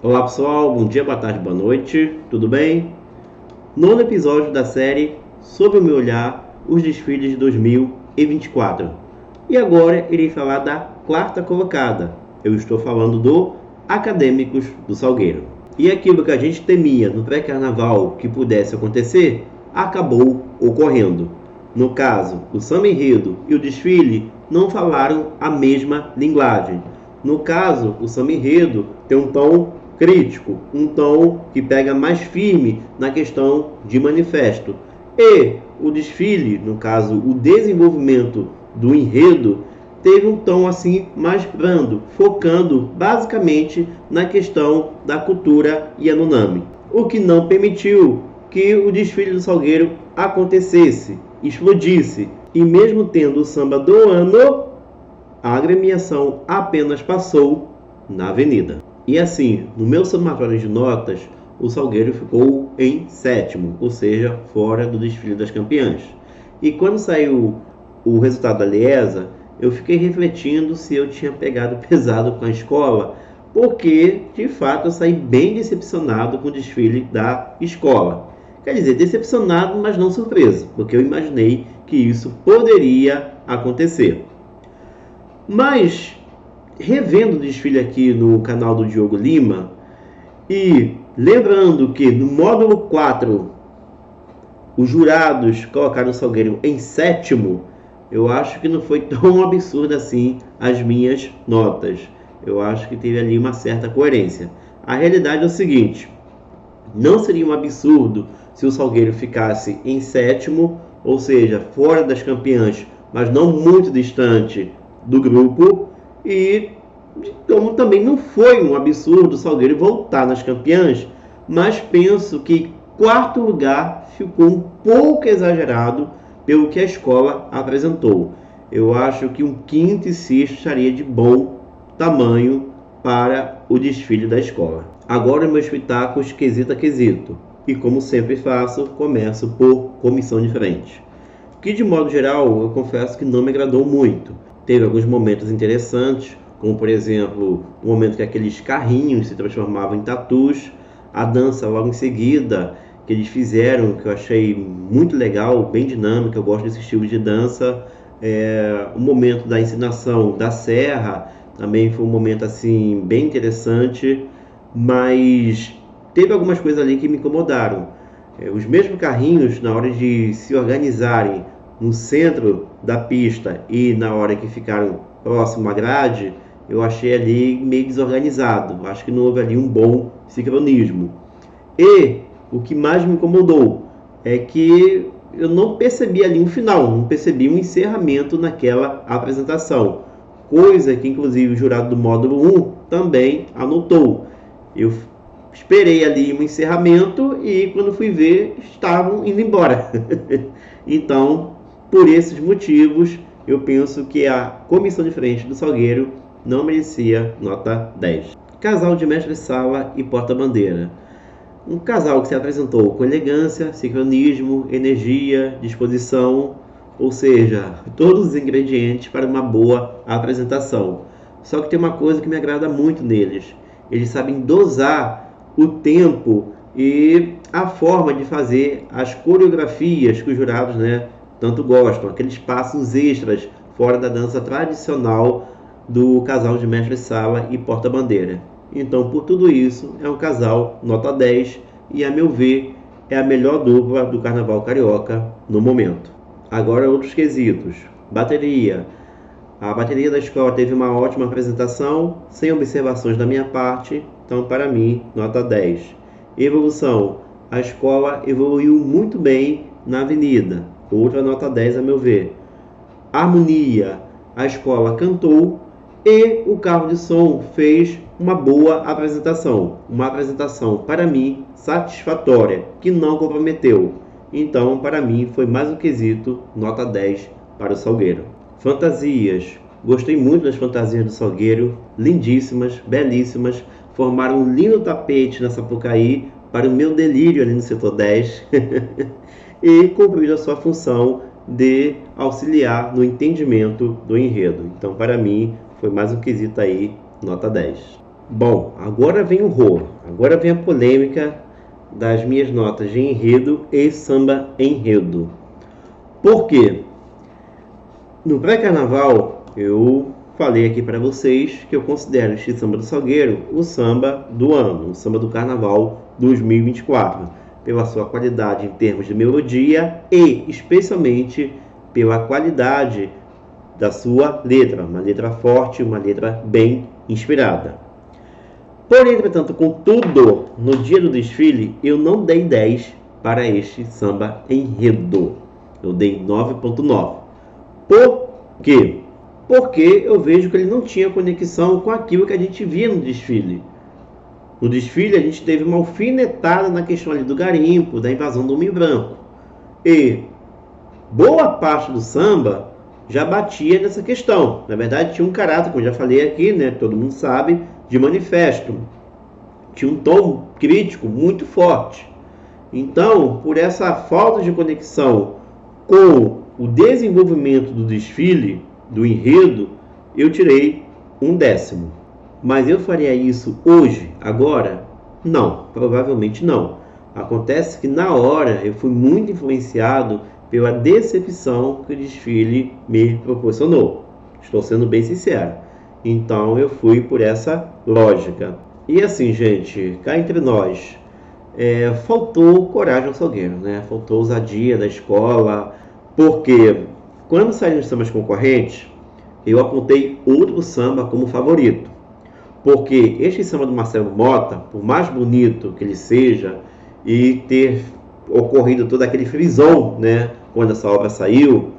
Olá pessoal, bom dia, boa tarde, boa noite, tudo bem? Nono episódio da série Sob o Meu Olhar, os desfiles de 2024. E agora irei falar da quarta colocada. Eu estou falando do Acadêmicos do Salgueiro. E aquilo que a gente temia no pré-carnaval que pudesse acontecer, acabou ocorrendo. No caso, o samba enredo e o desfile não falaram a mesma linguagem. No caso, o samba enredo tem um tom crítico, um tom que pega mais firme na questão de manifesto. E o desfile, no caso, o desenvolvimento do enredo, teve um tom assim mais brando, focando basicamente na questão da cultura Yanomami. O que não permitiu que o desfile do Salgueiro acontecesse, explodisse. E mesmo tendo o samba do ano, a agremiação apenas passou na avenida. E assim, no meu somatório de notas, o Salgueiro ficou em sétimo, ou seja, fora do desfile das campeãs. E quando saiu o resultado da Liesa, eu fiquei refletindo se eu tinha pegado pesado com a escola, porque de fato eu saí bem decepcionado com o desfile da escola. Quer dizer, decepcionado, mas não surpreso, porque eu imaginei que isso poderia acontecer. Mas revendo o desfile aqui no canal do Diogo Lima e lembrando que no módulo 4 os jurados colocaram o Salgueiro em sétimo, eu acho que não foi tão absurdo assim as minhas notas. Eu acho que teve ali uma certa coerência. A realidade é o seguinte: não seria um absurdo se o Salgueiro ficasse em sétimo, ou seja, fora das campeãs, mas não muito distante do grupo, e como também não foi um absurdo o Salgueiro voltar nas campeãs, mas penso que quarto lugar ficou um pouco exagerado pelo que a escola apresentou. Eu acho que um quinto e sexto estaria de bom tamanho para o desfile da escola. Agora meus pitacos quesito a quesito, e como sempre faço, começo por comissão de frente, que de modo geral eu confesso que não me agradou muito. Teve alguns momentos interessantes, como por exemplo o momento que aqueles carrinhos se transformavam em tatus, a dança logo em seguida que eles fizeram, que eu achei muito legal, bem dinâmica, eu gosto desse estilo de dança. O momento da ensinação da serra também foi um momento assim bem interessante, mas teve algumas coisas ali que me incomodaram. Os mesmos carrinhos, na hora de se organizarem no centro da pista e na hora que ficaram próximo à grade, eu achei ali meio desorganizado. Acho que não houve ali um bom sincronismo. E o que mais me incomodou é que eu não percebi ali um final, não percebi um encerramento naquela apresentação. Coisa que inclusive o jurado do módulo 1 também anotou. Eu esperei ali um encerramento e quando fui ver, estavam indo embora. Então, por esses motivos, eu penso que a comissão de frente do Salgueiro não merecia nota 10. Casal de mestre-sala e porta-bandeira. Um casal que se apresentou com elegância, sincronismo, energia, disposição, ou seja, todos os ingredientes para uma boa apresentação. Só que tem uma coisa que me agrada muito neles. Eles sabem dosar o tempo e a forma de fazer as coreografias que os jurados, tanto gostam, aqueles passos extras fora da dança tradicional do casal de mestre-sala e porta-bandeira. Então, por tudo isso, é um casal nota 10 e, a meu ver, é a melhor dupla do Carnaval Carioca no momento. Agora, outros quesitos. Bateria. A bateria da escola teve uma ótima apresentação, sem observações da minha parte, então, para mim, nota 10. Evolução. A escola evoluiu muito bem na avenida, outra nota 10 a meu ver. Harmonia. A escola cantou e o carro de som fez uma boa apresentação. Uma apresentação, para mim, satisfatória, que não comprometeu. Então, para mim, foi mais um quesito, nota 10 para o Salgueiro. Fantasias. Gostei muito das fantasias do Salgueiro, lindíssimas, belíssimas, formaram um lindo tapete na Sapucaí para o meu delírio ali no setor 10 e cumpriram a sua função de auxiliar no entendimento do enredo. Então, para mim, foi mais um quesito aí, nota 10. Bom, agora vem o rolo, agora vem a polêmica das minhas notas de enredo e samba enredo. Por quê? No pré-carnaval, eu falei aqui para vocês que eu considero este samba do Salgueiro o samba do ano, o samba do carnaval 2024, pela sua qualidade em termos de melodia e especialmente pela qualidade da sua letra, uma letra forte, uma letra bem inspirada. Porém, entretanto, contudo, no dia do desfile, eu não dei 10 para este samba enredo. Eu dei 9.9. Por quê? Porque eu vejo que ele não tinha conexão com aquilo que a gente via no desfile. No desfile, a gente teve uma alfinetada na questão ali do garimpo, da invasão do homem branco. E boa parte do samba já batia nessa questão. Na verdade, tinha um caráter, como eu já falei aqui, né? Todo mundo sabe, de manifesto. Tinha um tom crítico muito forte. Então, por essa falta de conexão com o desenvolvimento do desfile, do enredo, eu tirei 1/10. Mas eu faria isso hoje, agora? Não, provavelmente não. Acontece que na hora eu fui muito influenciado pela decepção que o desfile me proporcionou. Estou sendo bem sincero. Então eu fui por essa lógica. E assim, gente, cá entre nós, faltou coragem ao Salgueiro, né? Faltou ousadia da escola, porque quando saíram os sambas concorrentes, eu apontei outro samba como favorito. Porque este samba do Marcelo Mota, por mais bonito que ele seja, e ter ocorrido todo aquele frisão, né, quando essa obra saiu,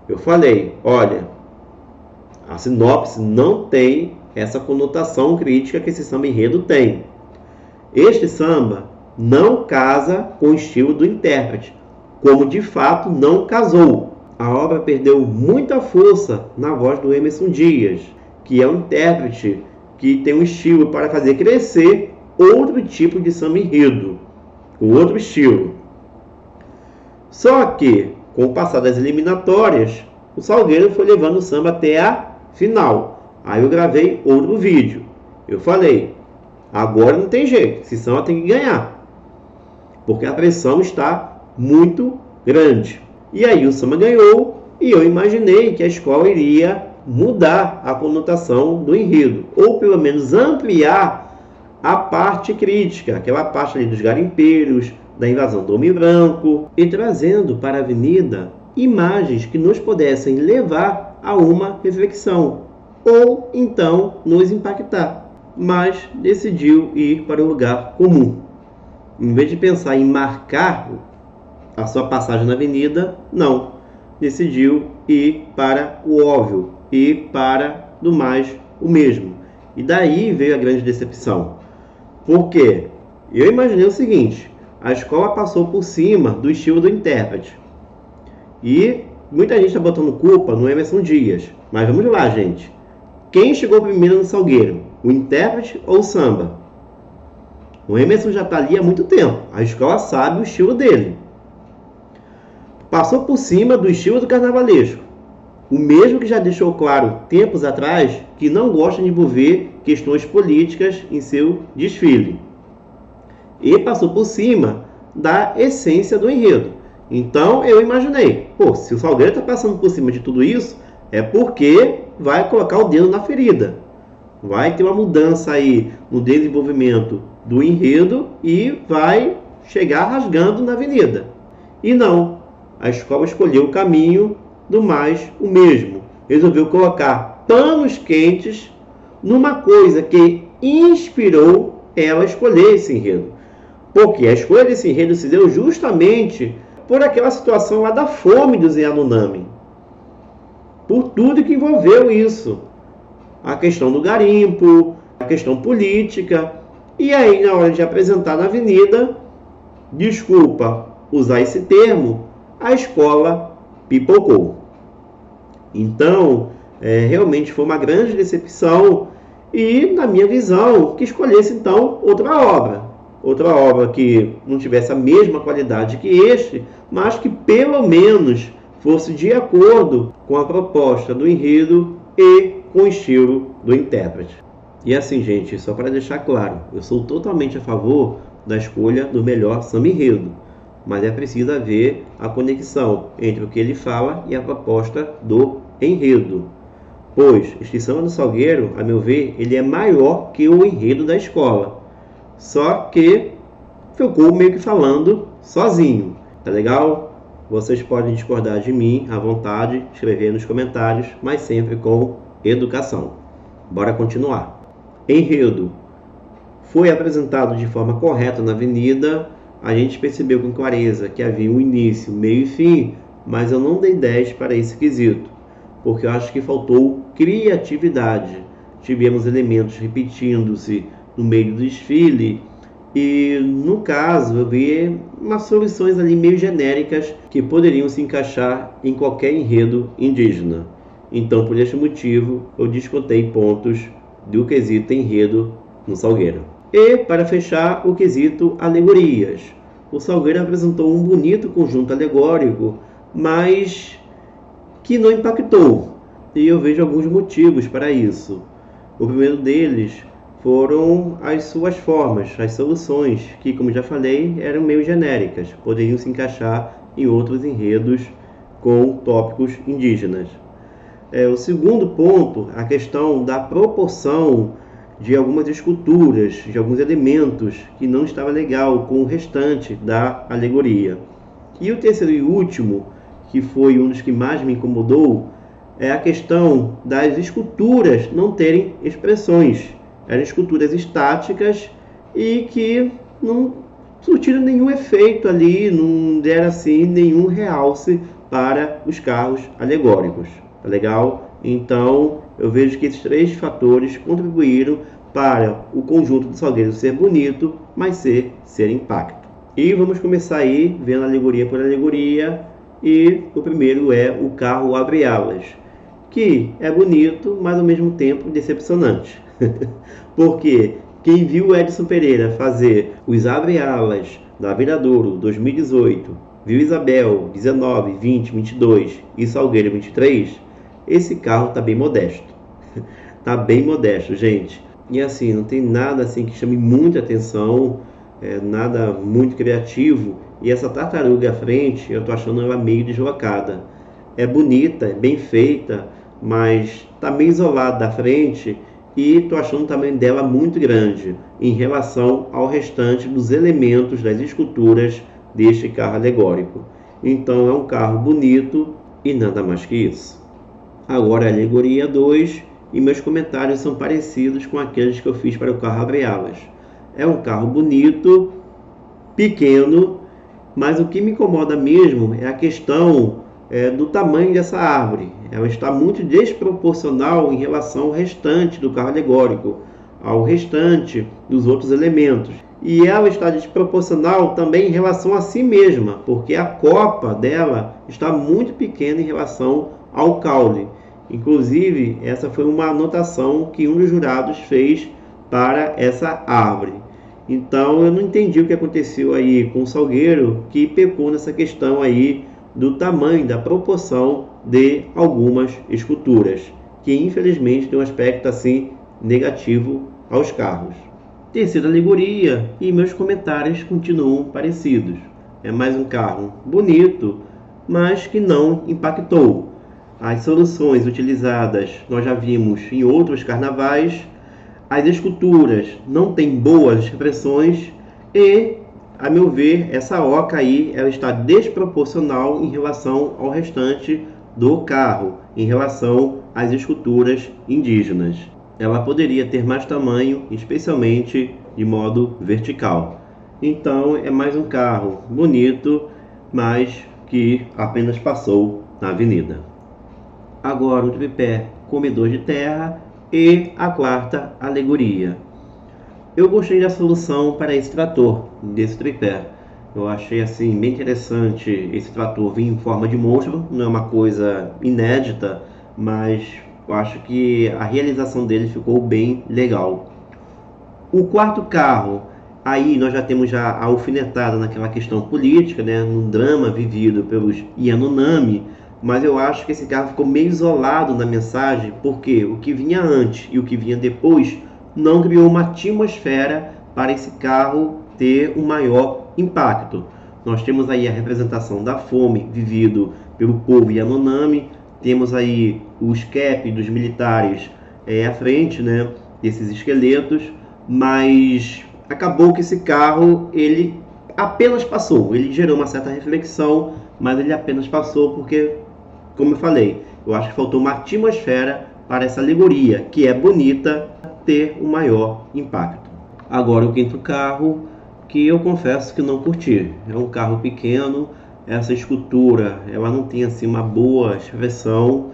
eu falei, olha, a sinopse não tem essa conotação crítica que esse samba enredo tem. Este samba não casa com o estilo do intérprete, como de fato não casou. A obra perdeu muita força na voz do Emerson Dias, que é um intérprete que tem um estilo para fazer crescer outro tipo de samba enredo, com outro estilo. Só que, com o passar das eliminatórias, o Salgueiro foi levando o samba até a final. Aí eu gravei outro vídeo. Eu falei, agora não tem jeito, esse samba tem que ganhar, porque a pressão está muito grande. E aí o samba ganhou e eu imaginei que a escola iria mudar a conotação do enredo, ou pelo menos ampliar a parte crítica, aquela parte ali dos garimpeiros, da invasão do homem branco, e trazendo para a avenida imagens que nos pudessem levar a uma reflexão, ou então nos impactar, mas decidiu ir para o lugar comum. Em vez de pensar em marcar a sua passagem na avenida, não, decidiu ir para o óbvio, ir para do mais o mesmo. E daí veio a grande decepção. Por quê? Eu imaginei o seguinte, a escola passou por cima do estilo do intérprete. E muita gente está botando culpa no Emerson Dias. Mas vamos lá, gente. Quem chegou primeiro no Salgueiro? O intérprete ou o samba? O Emerson já está ali há muito tempo. A escola sabe o estilo dele. Passou por cima do estilo do carnavalesco. O mesmo que já deixou claro tempos atrás que não gosta de envolver questões políticas em seu desfile. E passou por cima da essência do enredo. Então eu imaginei, se o Salgueiro está passando por cima de tudo isso, é porque vai colocar o dedo na ferida. Vai ter uma mudança aí no desenvolvimento do enredo e vai chegar rasgando na avenida. E não, a escola escolheu o caminho do mais o mesmo. Resolveu colocar panos quentes numa coisa que inspirou ela a escolher esse enredo. Porque a escolha desse enredo se deu justamente por aquela situação lá da fome dos Yanomami. Por tudo que envolveu isso. A questão do garimpo, a questão política. E aí, na hora de apresentar na avenida, desculpa usar esse termo, a escola pipocou. Então, realmente foi uma grande decepção e, na minha visão, que escolhesse então outra obra. Outra obra que não tivesse a mesma qualidade que este, mas que pelo menos fosse de acordo com a proposta do enredo e com o estilo do intérprete. E assim, gente, só para deixar claro, eu sou totalmente a favor da escolha do melhor samba-enredo, mas é preciso haver a conexão entre o que ele fala e a proposta do enredo. Pois este Samba do Salgueiro, a meu ver, ele é maior que o enredo da escola. Só que ficou meio que falando sozinho, tá legal? Vocês podem discordar de mim à vontade, escrever nos comentários, mas sempre com educação. Bora continuar. Enredo. Foi apresentado de forma correta na avenida. A gente percebeu com clareza que havia um início, meio e fim, mas eu não dei 10 para esse quesito, porque eu acho que faltou criatividade. Tivemos elementos repetindo-se no meio do desfile e, no caso, eu vi umas soluções ali meio genéricas que poderiam se encaixar em qualquer enredo indígena. Então, por este motivo, eu descontei pontos do quesito enredo no Salgueiro. E, para fechar, o quesito alegorias. O Salgueiro apresentou um bonito conjunto alegórico, mas que não impactou. E eu vejo alguns motivos para isso. O primeiro deles foram as suas formas, as soluções, que, como já falei, eram meio genéricas, poderiam se encaixar em outros enredos com tópicos indígenas. O segundo ponto, a questão da proporção de algumas esculturas, de alguns elementos, que não estava legal com o restante da alegoria. E o terceiro e último, que foi um dos que mais me incomodou, é a questão das esculturas não terem expressões. Eram esculturas estáticas e que não surtiram nenhum efeito ali, não deram assim nenhum realce para os carros alegóricos. Tá legal? Então, eu vejo que esses três fatores contribuíram para o conjunto do Salgueiro ser bonito, mas ser impacto. E vamos começar aí vendo alegoria por alegoria. E o primeiro é o carro abre-alas, que é bonito, mas ao mesmo tempo decepcionante. Porque quem viu o Edson Pereira fazer os abre-alas da Viradouro 2018, viu Isabel 19, 20, 22 e Salgueiro 23, esse carro tá bem modesto. Tá bem modesto, gente. E assim, não tem nada assim que chame muita atenção, nada muito criativo. E essa tartaruga à frente, eu tô achando ela meio deslocada. É bonita, é bem feita, mas tá meio isolada da frente e tô achando o tamanho dela muito grande em relação ao restante dos elementos das esculturas deste carro alegórico. Então é um carro bonito e nada mais que isso. Agora a alegoria 2, e meus comentários são parecidos com aqueles que eu fiz para o carro abre-alas. É um carro bonito, pequeno, mas o que me incomoda mesmo é a questão do tamanho dessa árvore. Ela está muito desproporcional em relação ao restante do carro alegórico, ao restante dos outros elementos. E ela está desproporcional também em relação a si mesma, porque a copa dela está muito pequena em relação ao caule. Inclusive, essa foi uma anotação que um dos jurados fez para essa árvore. Então, eu não entendi o que aconteceu aí com o Salgueiro, que pecou nessa questão aí do tamanho, da proporção de algumas esculturas, que infelizmente tem um aspecto assim negativo aos carros. Terceira alegoria, e meus comentários continuam parecidos. É mais um carro bonito, mas que não impactou. As soluções utilizadas nós já vimos em outros carnavais. As esculturas não têm boas expressões e, a meu ver, essa oca aí ela está desproporcional em relação ao restante do carro, em relação às esculturas indígenas. Ela poderia ter mais tamanho, especialmente de modo vertical. Então é mais um carro bonito, mas que apenas passou na avenida. Agora o tripé comedor de terra e a quarta alegoria. Eu gostei da solução para esse trator, desse tripé. Eu achei assim bem interessante esse trator vir em forma de monstro, não é uma coisa inédita, mas eu acho que a realização dele ficou bem legal. O quarto carro, aí nós já temos a alfinetada naquela questão política, né, no drama vivido pelos Yanomami, mas eu acho que esse carro ficou meio isolado na mensagem, porque o que vinha antes e o que vinha depois não criou uma atmosfera para esse carro ter um maior impacto. Nós temos aí a representação da fome vivido pelo povo Yanomami, temos aí o escape dos militares à frente, né, desses esqueletos, mas acabou que esse carro ele apenas passou, ele gerou uma certa reflexão, mas ele apenas passou porque, como eu falei, eu acho que faltou uma atmosfera para essa alegoria, que é bonita, ter um maior impacto. Agora o quinto carro, que eu confesso que não curti. É um carro pequeno, essa escultura, ela não tem assim uma boa expressão.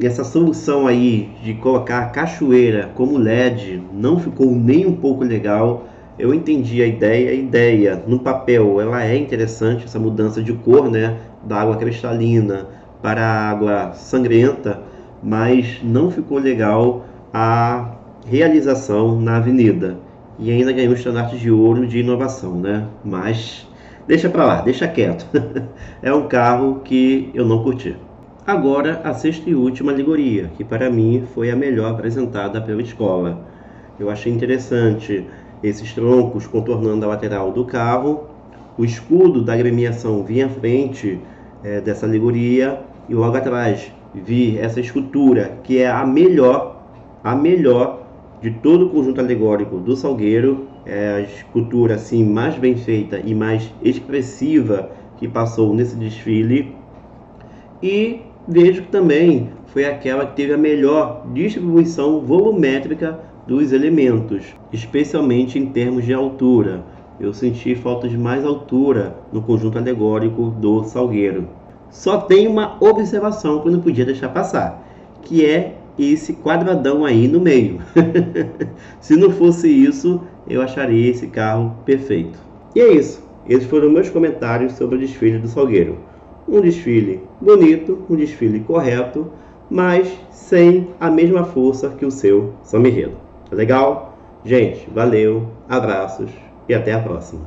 Essa solução aí de colocar a cachoeira como LED não ficou nem um pouco legal. Eu entendi a ideia no papel ela é interessante, essa mudança de cor, né, da água cristalina para a água sangrenta, mas não ficou legal a realização na avenida. E ainda ganhou o estandarte de ouro de inovação, né? Mas deixa pra lá, deixa quieto. É um carro que eu não curti. Agora, a sexta e última alegoria, que para mim foi a melhor apresentada pela escola. Eu achei interessante esses troncos contornando a lateral do carro. O escudo da agremiação vinha à frente dessa alegoria e logo atrás vi essa escultura que é a melhor de todo o conjunto alegórico do Salgueiro, a escultura assim mais bem feita e mais expressiva que passou nesse desfile. E vejo que também foi aquela que teve a melhor distribuição volumétrica dos elementos, especialmente em termos de altura. Eu senti falta de mais altura no conjunto alegórico do Salgueiro. Só tem uma observação que eu não podia deixar passar, que é esse quadradão aí no meio. Se não fosse isso, eu acharia esse carro perfeito. E é isso. Esses foram meus comentários sobre o desfile do Salgueiro. Um desfile bonito, um desfile correto, mas sem a mesma força que o seu Samba Enredo. Legal? Gente, valeu, abraços e até a próxima.